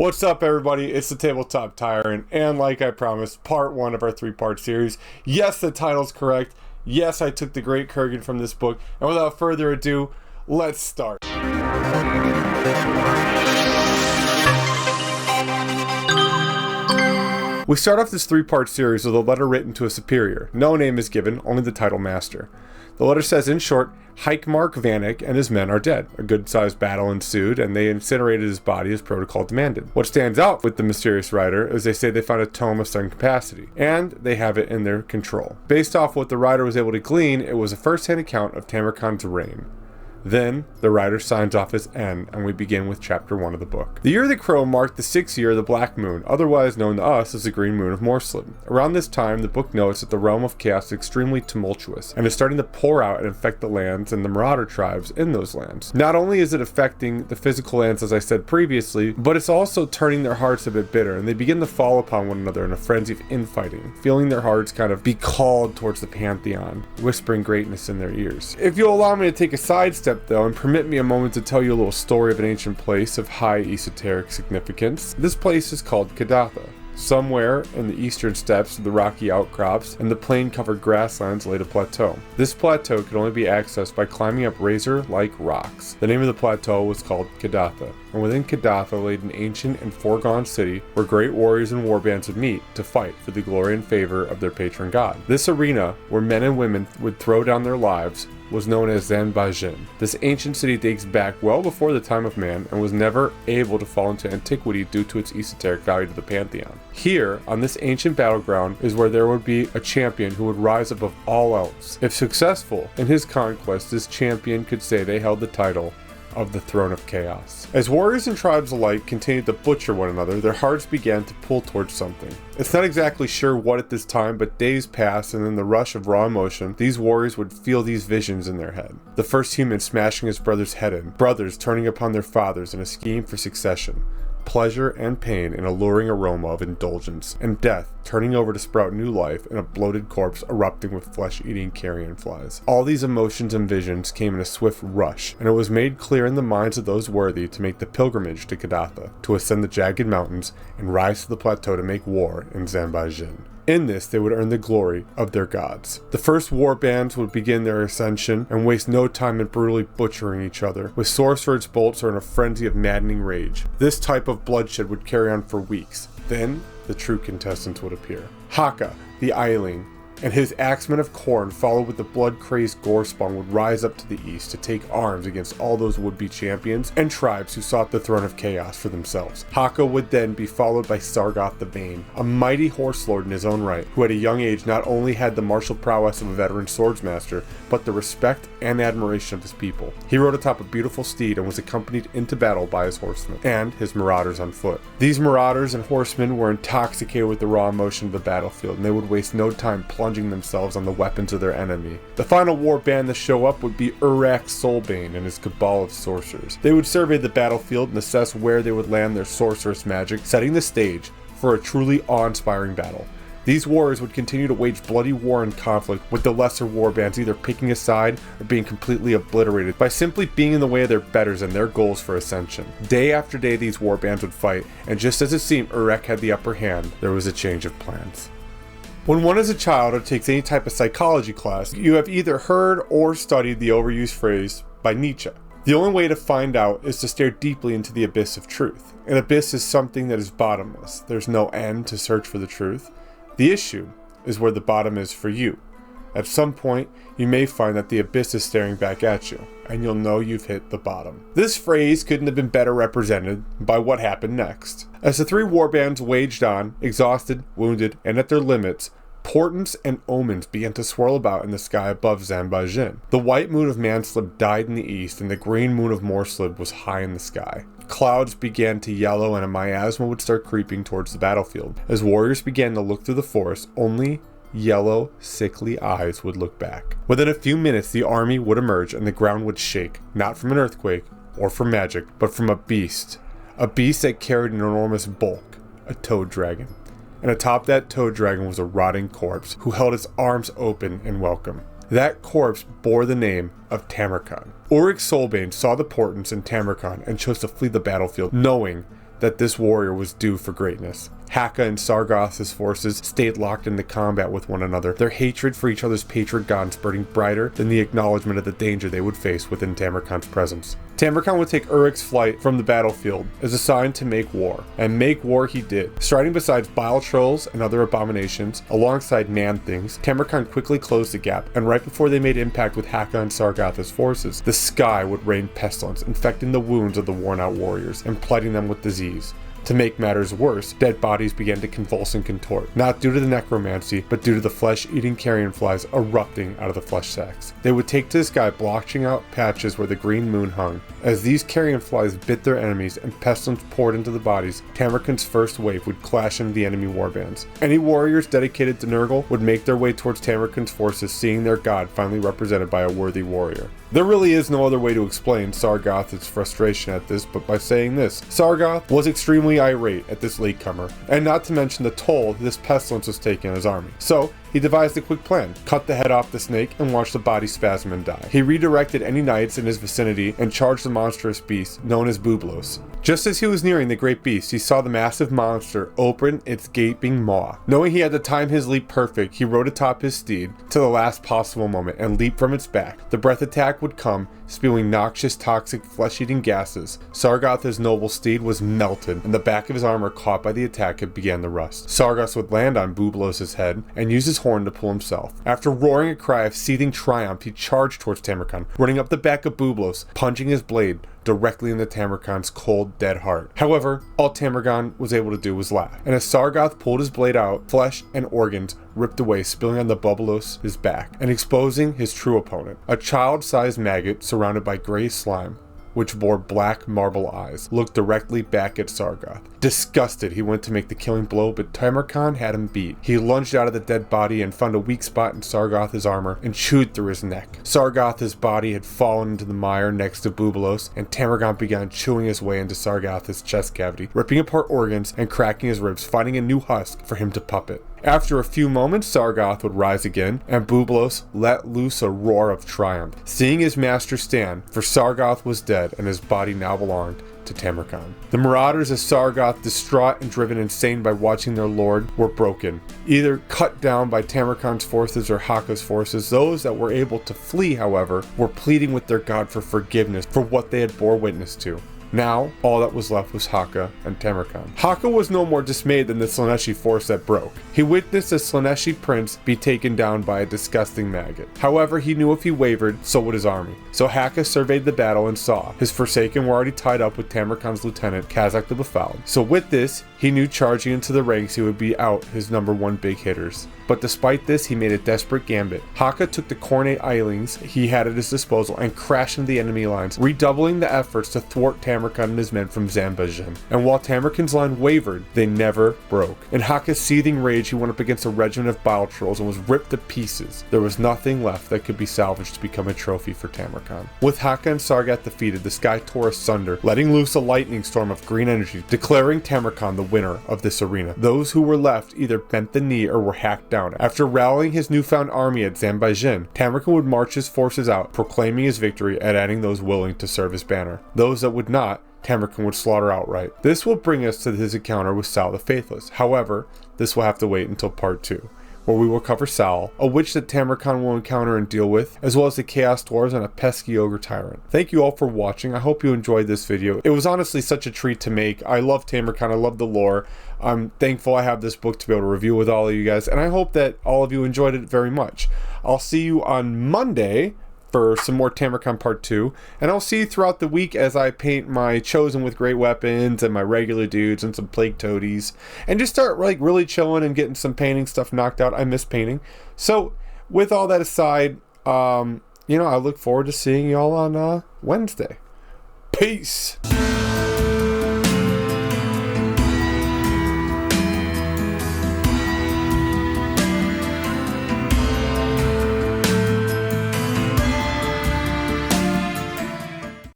What's up, everybody? It's the Tabletop Tyrant, and like I promised, part one of our three-part series. Yes, the title's correct. Yes, I took the Great Kurgan from this book, and without further ado, let's start. We start off this three-part series with a letter written to a superior. No name is given, only the title master. The letter says, in short, Hikemark Vanek and his men are dead. A good-sized battle ensued, and they incinerated his body as protocol demanded. What stands out with the mysterious writer is they say they found a tome of some capacity, and they have it in their control. Based off what the writer was able to glean, it was a first-hand account of Tamurkhan's reign. Then, the writer signs off his end, and we begin with chapter 1 of the book. The year of the Crow marked the 6th year of the Black Moon, otherwise known to us as the Green Moon of Morslib. Around this time, the book notes that the realm of chaos is extremely tumultuous, and is starting to pour out and infect the lands and the marauder tribes in those lands. Not only is it affecting the physical lands, as I said previously, but it's also turning their hearts a bit bitter, and they begin to fall upon one another in a frenzy of infighting, feeling their hearts kind of be called towards the pantheon, whispering greatness in their ears. If you'll allow me to take a sidestep though, and permit me a moment to tell you a little story of an ancient place of high esoteric significance. This place is called Hakkad. Somewhere in the eastern steppes of the rocky outcrops and the plain-covered grasslands laid a plateau. This plateau could only be accessed by climbing up razor-like rocks. The name of the plateau was called Hakkad, and within Hakkad laid an ancient and foregone city where great warriors and warbands would meet to fight for the glory and favor of their patron god. This arena, where men and women would throw down their lives, was known as Zanbajin. This ancient city dates back well before the time of man and was never able to fall into antiquity due to its esoteric value to the pantheon. Here, on this ancient battleground, is where there would be a champion who would rise above all else. If successful in his conquest, this champion could say they held the title of the Throne of Chaos. As warriors and tribes alike continued to butcher one another, their hearts began to pull towards something. It's not exactly sure what at this time, but days passed, and in the rush of raw emotion, these warriors would feel these visions in their head. The first human smashing his brother's head in, brothers turning upon their fathers in a scheme for succession, pleasure and pain in a luring aroma of indulgence, and death turning over to sprout new life in a bloated corpse erupting with flesh-eating carrion flies. All these emotions and visions came in a swift rush, and it was made clear in the minds of those worthy to make the pilgrimage to Hakkad, to ascend the jagged mountains and rise to the plateau to make war in Zanbajin. In this, they would earn the glory of their gods. The first war bands would begin their ascension and waste no time in brutally butchering each other, with sorcerer's bolts or in a frenzy of maddening rage. This type of bloodshed would carry on for weeks. Then, the true contestants would appear. Hakka, the Eiling, and his axemen of Khorne, followed with the blood-crazed Gorespawn, would rise up to the east to take arms against all those would-be champions and tribes who sought the Throne of Chaos for themselves. Hakka would then be followed by Sargath the Bane, a mighty horse lord in his own right, who at a young age not only had the martial prowess of a veteran swordsmaster, but the respect and admiration of his people. He rode atop a beautiful steed and was accompanied into battle by his horsemen, and his marauders on foot. These marauders and horsemen were intoxicated with the raw emotion of the battlefield, and they would waste no time plunging themselves on the weapons of their enemy. The final war band to show up would be Urak Soulbane and his cabal of sorcerers. They would survey the battlefield and assess where they would land their sorcerous magic, setting the stage for a truly awe-inspiring battle. These warriors would continue to wage bloody war and conflict, with the lesser warbands either picking a side or being completely obliterated by simply being in the way of their betters and their goals for ascension. Day after day these warbands would fight, and just as it seemed Urak had the upper hand, there was a change of plans. When one is a child or takes any type of psychology class, you have either heard or studied the overused phrase by Nietzsche. The only way to find out is to stare deeply into the abyss of truth. An abyss is something that is bottomless. There's no end to search for the truth. The issue is where the bottom is for you. At some point, you may find that the abyss is staring back at you, and you'll know you've hit the bottom. This phrase couldn't have been better represented by what happened next. As the three warbands waged on, exhausted, wounded, and at their limits, portents and omens began to swirl about in the sky above Zanbajin. The white moon of Manslib died in the east, and the green moon of Morslib was high in the sky. Clouds began to yellow, and a miasma would start creeping towards the battlefield. As warriors began to look through the forest, only yellow, sickly eyes would look back. Within a few minutes, the army would emerge, and the ground would shake, not from an earthquake or from magic, but from a beast that carried an enormous bulk, a toad dragon. And atop that toad dragon was a rotting corpse who held its arms open in welcome. That corpse bore the name of Tamurkhan. Urak Soulbane saw the portents in Tamurkhan and chose to flee the battlefield, knowing that this warrior was due for greatness. Hakka and Sargath's forces stayed locked into combat with one another, their hatred for each other's patron gods burning brighter than the acknowledgement of the danger they would face within Tamurkhan's presence. Tamurkhan would take Uruk's flight from the battlefield as a sign to make war, and make war he did. Striding beside bile trolls and other abominations, alongside Nan-things, Tamurkhan quickly closed the gap, and right before they made impact with Hakka and Sargath's forces, the sky would rain pestilence, infecting the wounds of the worn-out warriors and plaguing them with disease. To make matters worse, dead bodies began to convulse and contort, not due to the necromancy, but due to the flesh-eating carrion flies erupting out of the flesh sacks. They would take to the sky, blotching out patches where the green moon hung. As these carrion flies bit their enemies and pestilence poured into the bodies, Tamurkhan's first wave would clash into the enemy warbands. Any warriors dedicated to Nurgle would make their way towards Tamurkhan's forces, seeing their god finally represented by a worthy warrior. There really is no other way to explain Sargath's frustration at this but by saying this. Sargath was extremely irate at this latecomer, and not to mention the toll this pestilence was taking on his army. So, he devised a quick plan: cut the head off the snake and watch the body spasm and die. He redirected any knights in his vicinity and charged the monstrous beast known as Bublos. Just as he was nearing the great beast, he saw the massive monster open its gaping maw. Knowing he had to time his leap perfect, he rode atop his steed to the last possible moment and leaped from its back. The breath attack would come, spewing noxious, toxic, flesh-eating gases. Sargath's noble steed was melted, and the back of his armor caught by the attack had began to rust. Sargath would land on Bublos' head and use his horn to pull himself. After roaring a cry of seething triumph, he charged towards Tamurkhan, running up the back of Bublos, punching his blade directly into Tamurkhan's cold, dead heart. However, all Tamurkhan was able to do was laugh, and as Sargath pulled his blade out, flesh and organs ripped away, spilling on the Bublos' back, and exposing his true opponent, a child-sized maggot surrounded by gray slime, which bore black marble eyes, looked directly back at Sargath. Disgusted, he went to make the killing blow, but Tamurkhan had him beat. He lunged out of the dead body and found a weak spot in Sargath's armor and chewed through his neck. Sargath's body had fallen into the mire next to Bublos, and Tamurkhan began chewing his way into Sargath's chest cavity, ripping apart organs and cracking his ribs, finding a new husk for him to puppet. After a few moments, Sargath would rise again, and Bublos let loose a roar of triumph, seeing his master stand, for Sargath was dead, and his body now belonged to Tamurkhan. The marauders of Sargath, distraught and driven insane by watching their lord, were broken, either cut down by Tamurkhan's forces or Hakka's forces. Those that were able to flee, however, were pleading with their god for forgiveness for what they had bore witness to. Now, all that was left was Hakka and Tamurkhan. Hakka was no more dismayed than the Slaaneshi force that broke. He witnessed the Slaaneshi prince be taken down by a disgusting maggot. However, he knew if he wavered, so would his army. So Hakka surveyed the battle and saw his Forsaken were already tied up with Tamurkhan's lieutenant, Kazak the Befouled. So with this, he knew charging into the ranks he would be out his number one big hitters. But despite this, he made a desperate gambit. Hakka took the Khornate Eilings he had at his disposal and crashed into the enemy lines, redoubling the efforts to thwart Tamurkhan and his men from Zambajin. And while Tamurkhan's line wavered, they never broke. In Hakka's seething rage, he went up against a regiment of bile trolls and was ripped to pieces. There was nothing left that could be salvaged to become a trophy for Tamurkhan. With Hakka and Sargath defeated, the sky tore asunder, letting loose a lightning storm of green energy, declaring Tamurkhan the winner of this arena. Those who were left either bent the knee or were hacked down. After rallying his newfound army at Zambajin, Tamurkhan would march his forces out, proclaiming his victory and adding those willing to serve his banner. Those that would not, Tamurkhan would slaughter outright. This will bring us to his encounter with Sal the Faithless. However, this will have to wait until part 2, where we will cover Sal, a witch that Tamurkhan will encounter and deal with, as well as the Chaos Dwarves and a pesky ogre tyrant. Thank you all for watching. I hope you enjoyed this video. It was honestly such a treat to make. I love Tamurkhan. I love the lore. I'm thankful I have this book to be able to review with all of you guys, and I hope that all of you enjoyed it very much. I'll see you on Monday for some more Tamurkhan Part 2, and I'll see you throughout the week as I paint my Chosen with Great Weapons and my regular dudes and some Plague Toadies, and just start like really chilling and getting some painting stuff knocked out. I miss painting. So with all that aside, I look forward to seeing y'all on Wednesday. Peace!